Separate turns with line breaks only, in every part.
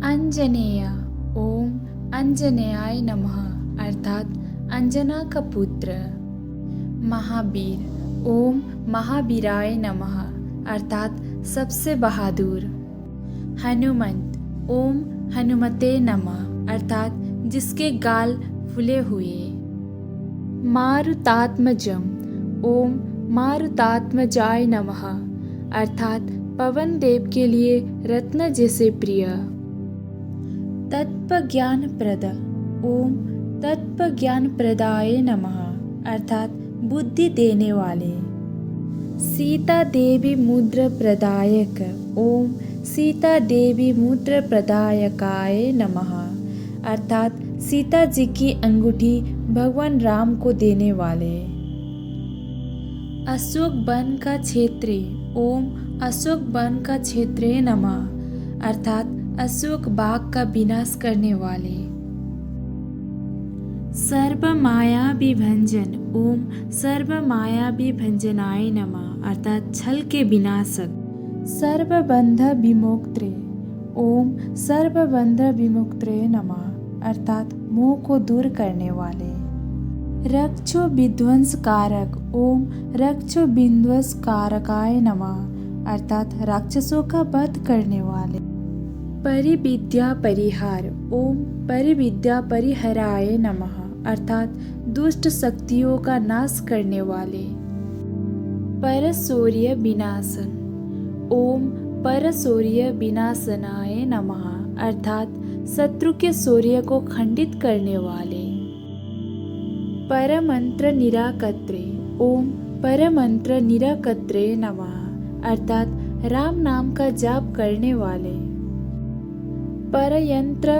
अंजनेय ओम अंजनेयाय नमः अर्थात अंजना का पुत्र। महावीर ओम महावीराय नमः अर्थात सबसे बहादुर। हनुमंत ओम हनुमते नमः अर्थात जिसके गाल फूले हुए। मारुतात्मजम ओम मारुतात्मजाय नमः अर्थात पवन देव के लिए रत्न जैसे प्रिय। तत्वज्ञानप्रद ओम तत्वज्ञानप्रदाय नमः अर्थात बुद्धि देने वाले। सीता देवी मुद्र प्रदायक ओम सीता देवी मुद्र प्रदायकाय नमः अर्थात सीता जी की अंगूठी भगवान राम को देने वाले। अशोक वन का क्षेत्री ओम अशोक वन का क्षेत्रे नमः अर्थात अशोक बाग का विनाश करने वाले। सर्व माया विभंजन ओम सर्व माया विभंजनाय नमः अर्थात छल के विनाशक। सर्वबंध विमुक्त्रे ओम सर्वबंध विमुक्त्रे नमः अर्थात मोह को दूर करने वाले। रक्षो विध्वंस कारक ओम रक्षो विध्वंस कारकाय नमः अर्थात राक्षसों का वध करने वाले। परिविद्या परिहार ओम परिविद्या परिहराय नमः अर्थात दुष्ट शक्तियों का नाश करने वाले। परशौर्य विनाशन ओम परशौर्य विनाशनाय नमः अर्थात शत्रु के शौर्य को खंडित करने वाले। परमंत्र निराकत्रे ओम परमंत्र निराकत्रे नमः अर्थात राम नाम का जाप करने वाले। परयंत्र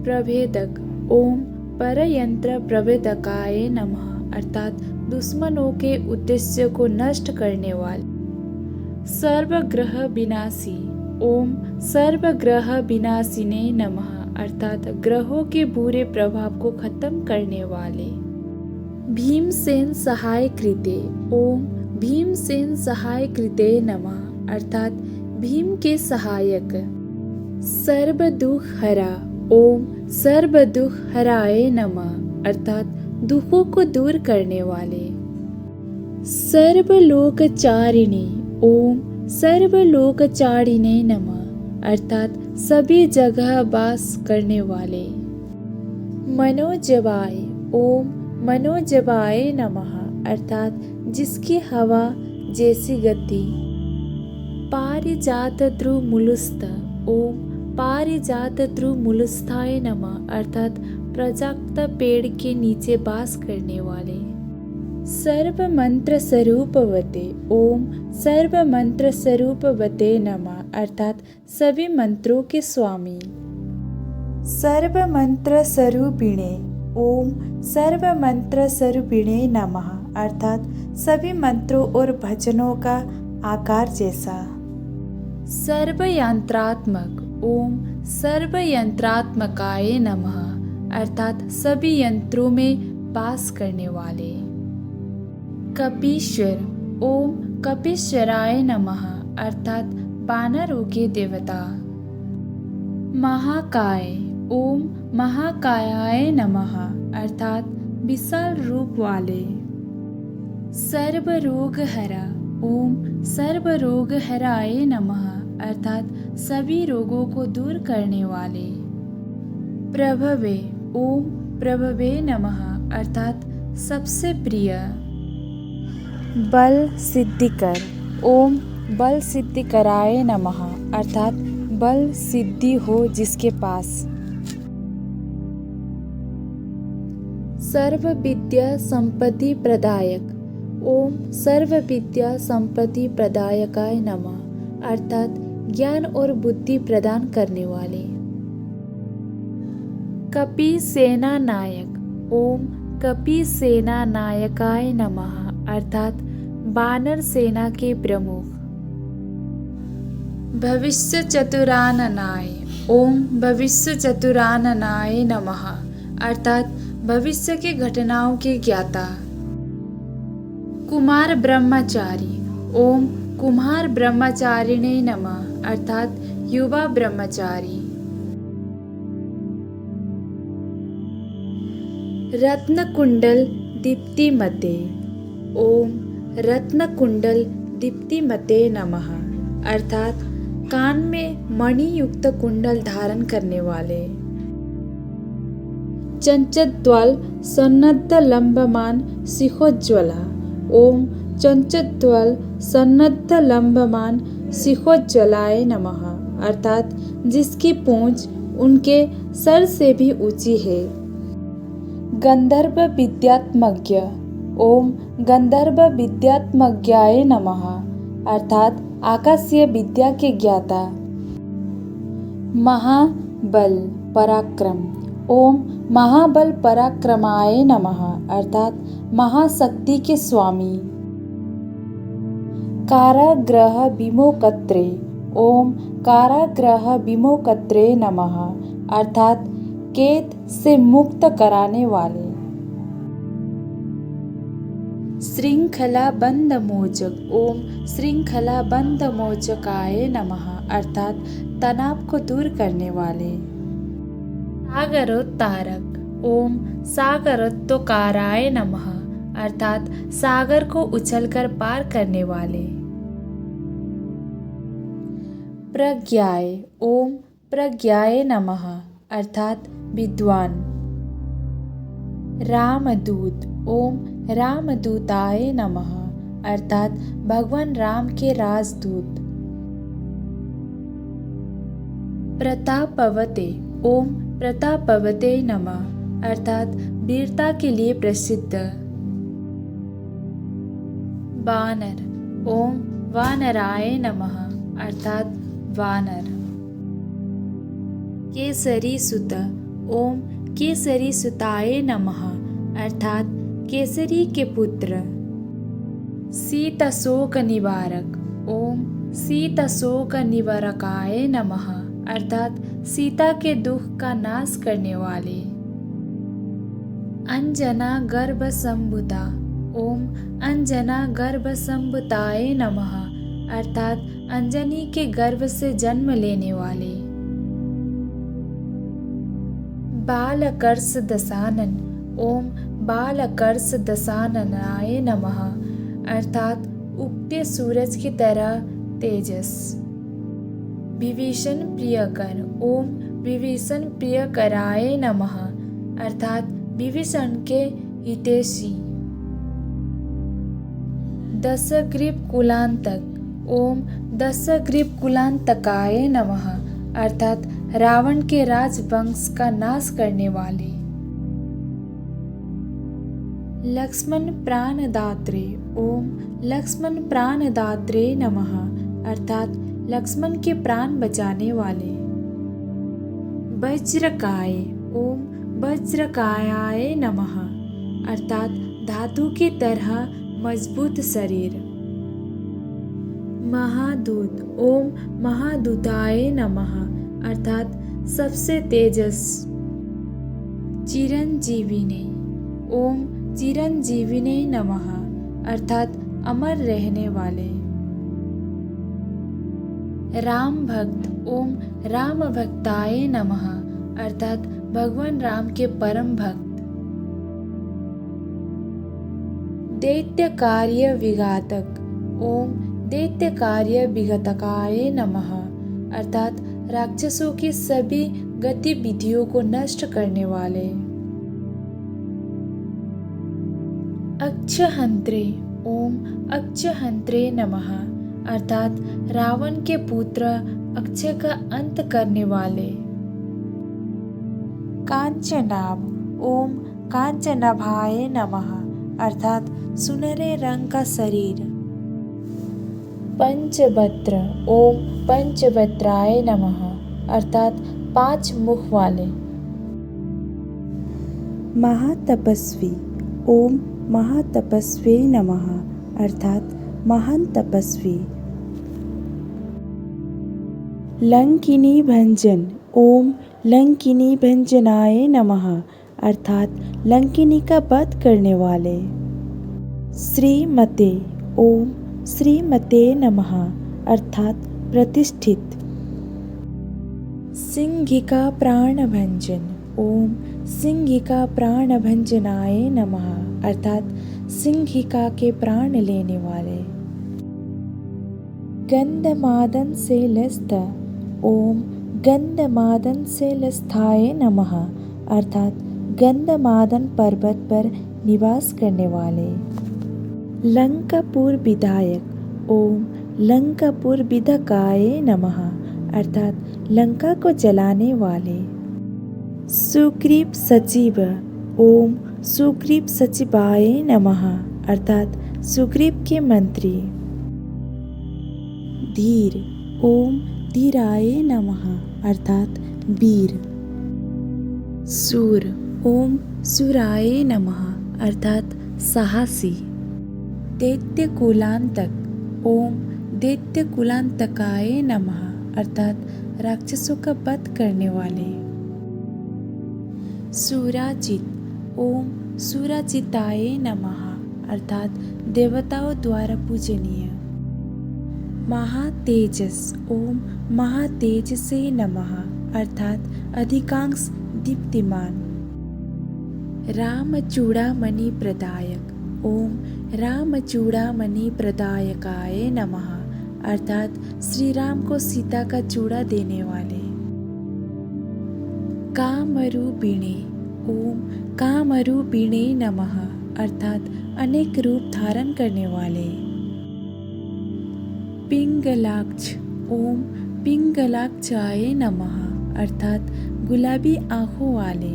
प्रभेदक ओम परयंत्र प्रभेदकाय नमः अर्थात दुश्मनों के उद्देश्य को नष्ट करने वाले। सर्वग्रह विनाशी ओम सर्वग्रह विनाशिने नमः अर्थात ग्रहों के बुरे प्रभाव को खत्म करने वाले। भीमसेन सहाय कृते ओम भीमसेन सहाय कृते नमः अर्थात भीम के सहायक। सर्व दुख हरा ओम सर्व दुख हराय नमः अर्थात दुखों को दूर करने वाले। सर्वलोकचारिणे ओम सर्वलोकचारिणे नमः अर्थात सभी जगह वास करने वाले। मनोजवाय ओम मनोजवाय नमः अर्थात जिसकी हवा जैसी गति। पारिजात ध्रुमुलुस्त ओम पारिजात ध्रुमुलुस्थाय नमः अर्थात प्रजाक्ता पेड़ के नीचे वास करने वाले। सर्व मंत्र स्वरूपवते ओम सर्व मंत्र स्वरूपवते नमः अर्थात सभी मंत्रों के स्वामी। सर्व मंत्र स्वरूपिणे ओम सर्व मंत्र स्वरूपिणे नमः अर्थात सभी मंत्रों और भजनों का आकार जैसा। सर्वयंत्रात्मक ओम सर्वयंत्रात्मकाय नमः अर्थात सभी यंत्रों में वास करने वाले। कपीश्वर ओम कपीश्वराय नमः अर्थात वानरों के देवता। महाकाय ओम महाकायाय नमः अर्थात विशाल रूप वाले। सर्वरोगहरा ओम सर्वरोगहराय नमः अर्थात सभी रोगों को दूर करने वाले। प्रभवे ओम प्रभवे नमः अर्थात सबसे प्रिय। बल सिद्धिकर ओम बल सिद्धिकराय नमः अर्थात बल सिद्धि हो जिसके पास। सर्व विद्या संपत्ति प्रदायक ओम सर्व विद्या संपत्ति प्रदायकाय नमः अर्थात ज्ञान और बुद्धि प्रदान करने वाले। कपि सेना नायक ओम कपि सेना नायकाय नमः अर्थात वानर सेना के प्रमुख। भविष्य चतुराननाय ओम भविष्य चतुराननाय नमः अर्थात भविष्य की घटनाओं के ज्ञाता। कुमार ब्रह्मचारी ओम कुमार ब्रह्मचारिणे नमः अर्थात युवा ब्रह्मचारी। रत्नकुंडल दीप्तिमते। ओम रत्नकुंडल दीप्तिमते नमः अर्थात कान में मणि युक्त कुंडल धारण करने वाले। चंचद्वल सन्नद्ध लंबमान शिखोज्ज्वला। ओम चंचद्वल सन्नद्ध लंबमान शिखोज्ज्वलाय नमः अर्थात जिसकी पूंछ उनके सर से भी ऊंची है। गंधर्व विद्यात्मज्ञ। ओम गंधर्व विद्यात्मज्ञाय नमः अर्थात आकाशीय विद्या के ज्ञाता। महाबल पराक्रम। ओम महाबल पराक्रमाय नमः अर्थात महाशक्ति के स्वामी। काराग्रह विमोकत्रे। ओम काराग्रह विमोकत्रे नमः अर्थात कैद से मुक्त कराने वाले। श्रृंखला बंध मोचक। ओम श्रृंखला बंध मोचकाय नमः अर्थात तनाव को दूर करने वाले। सागरोत्तारक। ओम सागरोत्तोकाराय नमः अर्थात सागर को उछलकर पार करने वाले। प्रज्ञाय। ओम प्रज्ञाय नमः अर्थात विद्वान। रामदूत। ओम रामदूताय नमः अर्थात भगवान राम के राजदूत। प्रतापवते। ओम प्रतापवते नमः अर्थात वीरता के लिए प्रसिद्ध। वानर। ओम वानराय नमः अर्थात वानर। केसरी सुत। ओम केसरी सुताय नमः अर्थात केसरी के पुत्र। सीतशोक निवारक। ओम सीतशोक निवारकाय नमः अर्थात सीता के दुख का नाश करने वाले। अंजना गर्भ संभुता। ओम अंजना गर्भ संभुताय नमः अर्थात अंजनी के गर्भ से जन्म लेने वाले। बालकर्ष दशानन। ओम बालकर्ष दशाननाय नमः अर्थात उगते सूरज की तरह तेजस। विभीषण प्रियकर। ओम विभीषण प्रियकराय नमः अर्थात विभीषण के हितैषी। दशग्रीव कुलांतक। ओम दशग्रीव कुलांतकाय नमः अर्थात रावण के राजवंश का नाश करने वाले। लक्ष्मण प्राणदात्रे। ओम लक्ष्मण प्राणदात्रे नमः अर्थात लक्ष्मण के प्राण बचाने वाले। वज्रकाय। ओम वज्रकायाय नमः अर्थात धातु की तरह मजबूत शरीर। महादूत। ओम महादूताय नमः अर्थात सबसे तेजस। चिरंजीविने। ओम चिरंजीविने नमः अर्थात अमर रहने वाले। राम भक्त। ओम राम भक्ताय नमः अर्थात भगवान राम के परम भक्त। दैत्य कार्य विघातक। ओम दैत्य कार्य विघातकाय नमः अर्थात राक्षसों की सभी गतिविधियों को नष्ट करने वाले। अक्षहंत्रे। ओम अक्षहंत्रे नमः अर्थात रावण के पुत्र अक्षय का अंत करने वाले। कांचनाभ। ओम कांचनाभाय नमः अर्थात सुनहरे रंग का शरीर। पंचवक्त्र। ओम पंचवक्त्राय नमः अर्थात 5 मुख वाले। महातपस्वी। ओम महातपस्वी नमः अर्थात महान तपस्वी। लंकिनी भंजन। ओम लंकिनी भंजनाय नमः अर्थात लंकिनी का वध करने वाले। श्रीमते। ओम श्रीमते नमः अर्थात प्रतिष्ठित। सिंहिका प्राणभंजन। ओम सिंहिका प्राणभंजनाय नमः अर्थात सिंहिका के प्राण लेने वाले। गंधमादन से लस्त ओम गंधमादन से लस्थाय नमः अर्थात गंधमादन पर्वत पर निवास करने वाले। लंकापुर विधायक ओम लंकापुर विधकाय नमः अर्थात लंका को जलाने वाले। सुग्रीव सचिव ओम सुग्रीव सचिवाय नमः अर्थात सुग्रीव के मंत्री। धीर ओम धीराय नमः अर्थात वीर। सूर ओम सुराय नमः अर्थात साहसी। दैत्य कुलांतक ओम दैत्य कुलांतकाय नमः अर्थात राक्षसों का वध करने वाले। सुराजित ओम सुराजिताय नमः अर्थात देवताओं द्वारा पूजनीय। महातेजस ओम महातेजसे नमः अर्थात अधिकांश दीप्तिमान। रामचूड़ामणि प्रदायक ओम रामचूड़ामणि प्रदायकाय नमः अर्थात श्री राम को सीता का चूड़ा देने वाले। कामरूपिणे ओम कामरूपिणे नमः अर्थात अनेक रूप धारण करने वाले। पिंगलाक्ष ओम पिंगलाक्षाय नमः अर्थात गुलाबी आंखों वाले।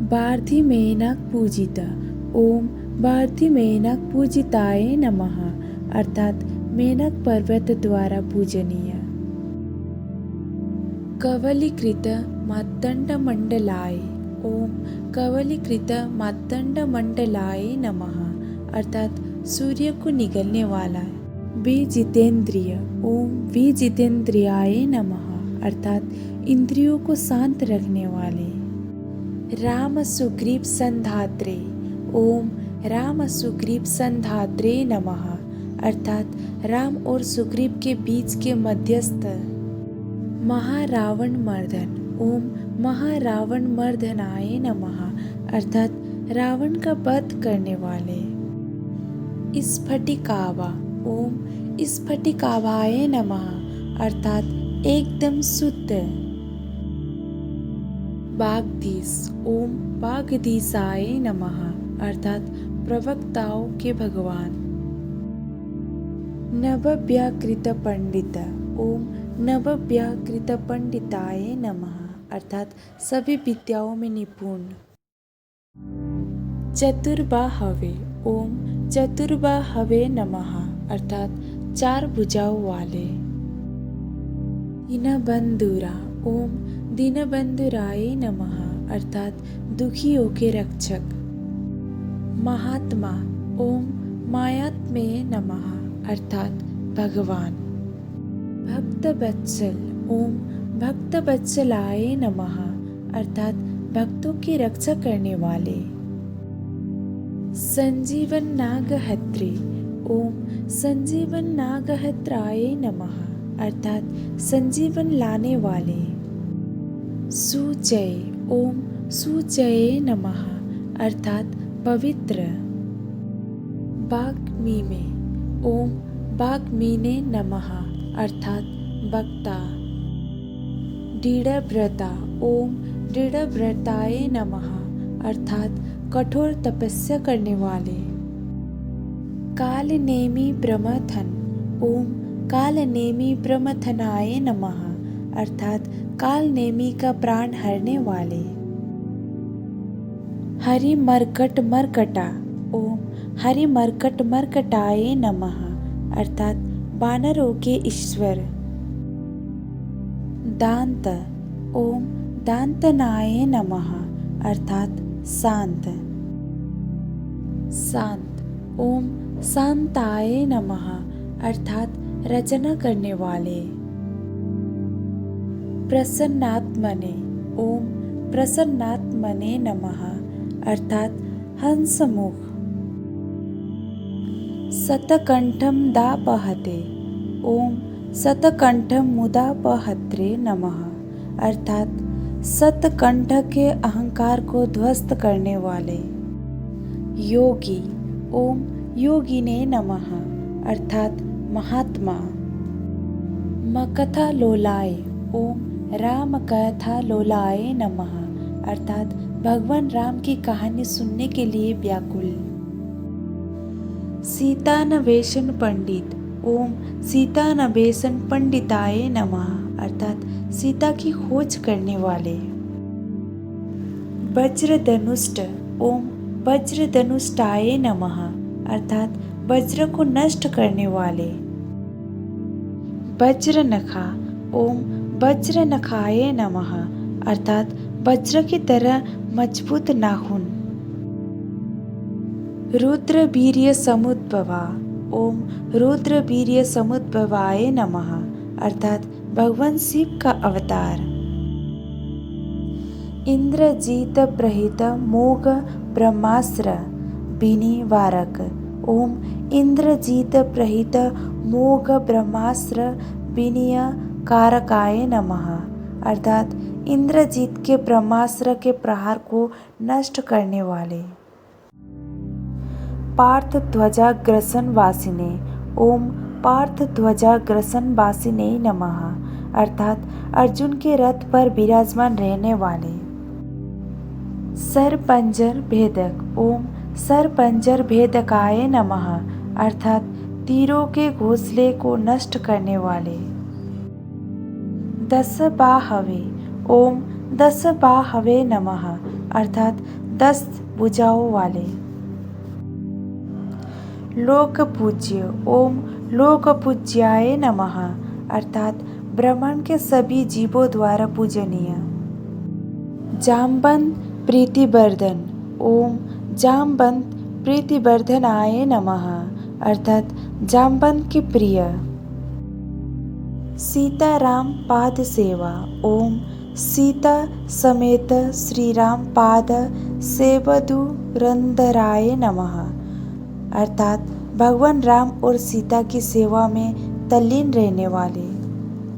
बार्धिमेनक पूजित ओम बार्धिमेनक पूजिताय नमः अर्थात मेनक पर्वत द्वारा पूजनीय। कवलीकृत मार्तंड मंडलाय ओम कवलीकृत मार्तंड मंडलाय नमः अर्थात सूर्य को निगलने वाला। विजितेंद्रिय ओम विजितेंद्रियाय नमः अर्थात इंद्रियों को शांत रखने वाले। राम सुग्रीव संधात्रे ओम राम सुग्रीव संधात्रे नमः अर्थात राम और सुग्रीव के बीच के मध्यस्थ। महारावण मर्दन ओम महारावण मर्दनाय नमः अर्थात रावण का वध करने वाले। स्फटिकावा ओम स्फटिकावाय नमः अर्थात एकदम शुद्ध। वागधीश ओम वागधीशाय नमः अर्थात प्रवक्ताओं के भगवान। नवव्याकृत पंडित ओम नवव्याकृत पंडिताय नमः अर्थात सभी विद्याओं में निपुण। चतुर्बाहवे ओम चतुर्बाहवे नमः अर्थात चार भुजाओं वाले। दीनबंधुरा ओम दीनबंधुराय नमः अर्थात दुखियों के रक्षक। महात्मा ओम मायात्मे नमः अर्थात भगवान। भक्तवत्सल ओम भक्तवत्सलाय नमः अर्थात भक्तों की रक्षा करने वाले। संजीवन नागहत्रे ओम संजीवन नागहत्राय नमः अर्थात संजीवन लाने वाले। सुजय ओम सुजय नमः अर्थात पवित्र। वाग्मीमे ओम वाग्मीने नमः अर्थात वक्ता। दृढ़व्रता ओम दृढ़व्रताय नमः अर्थात कठोर तपस्या करने वाले। कालनेमी प्रमथन ओम कालनेमी प्रमथनाय नमः अर्थात कालनेमी का प्राण हरने वाले। हरि मरकट मरकटा ओम हरि मरकट मरकटाय नमः अर्थात वानरों के ईश्वर। दांत ओम दांतनाय नमः अर्थात शांत। शांत ओम शांताय नमः अर्थात रचना करने वाले। प्रसन्नात्मने ओम प्रसन्नात्मने नमः अर्थात हंसमुख। शतकंठम दापहते ओम शतकंठम मुदापहत्रे नमः अर्थात सतकंठ के अहंकार को ध्वस्त करने वाले। योगी, ओम योगिने नमः अर्थात महात्मा। मकथा लोलाय, ओम राम कथा लोलाय नमः अर्थात भगवान राम की कहानी सुनने के लिए व्याकुल। सीतान्वेषण पंडित, ओम सीतान्वेषण पंडिताय नमः अर्थात सीता की खोज करने वाले। वज्रधनुष्ट, ओम वज्रधनुष्टाय नमः अर्थात वज्र को नष्ट करने वाले। वज्रनखा, ओम वज्रनखाय नमः अर्थात वज्र की तरह मजबूत नाखून। रुद्रवीर्य समुद्भवा, ओम रुद्रवीर्य समुद्भवाय नमः अर्थात भगवान शिव का अवतार। इंद्रजीत प्रहित मोग ब्रह्मास्त्र विनिवारक, ओम इंद्रजीत प्रहित मोग ब्रह्मास्त्र विनिय कारकाय नमः अर्थात इंद्रजीत के ब्रह्मास्त्र के प्रहार को नष्ट करने वाले। पार्थ ध्वजा ग्रसन वासिने, ओम पार्थ ध्वजा ग्रसन वासिने नमः अर्थात अर्जुन के रथ पर विराजमान रहने वाले। सरपंजर भेदक, ओम सरपंजर भेदकाय नमः अर्थात तीरों के घोंसले को नष्ट करने वाले। दस बाहवे, ओम दस बाहवे नमः अर्थात 10 भुजाओं वाले। लोक पूज्य, ओम लोक पूज्याय नमः अर्थात ब्रह्मांड के सभी जीवों द्वारा पूजनीय। जामवंत प्रीतिवर्धन, ओम जामवंत प्रीतिवर्धनाय नमः अर्थात जामवंत के प्रिय। सीताराम पाद सेवा, ओम सीता समेत श्री राम पाद सेवदुरंदराय नमः अर्थात भगवान राम और सीता की सेवा में तल्लीन रहने वाले।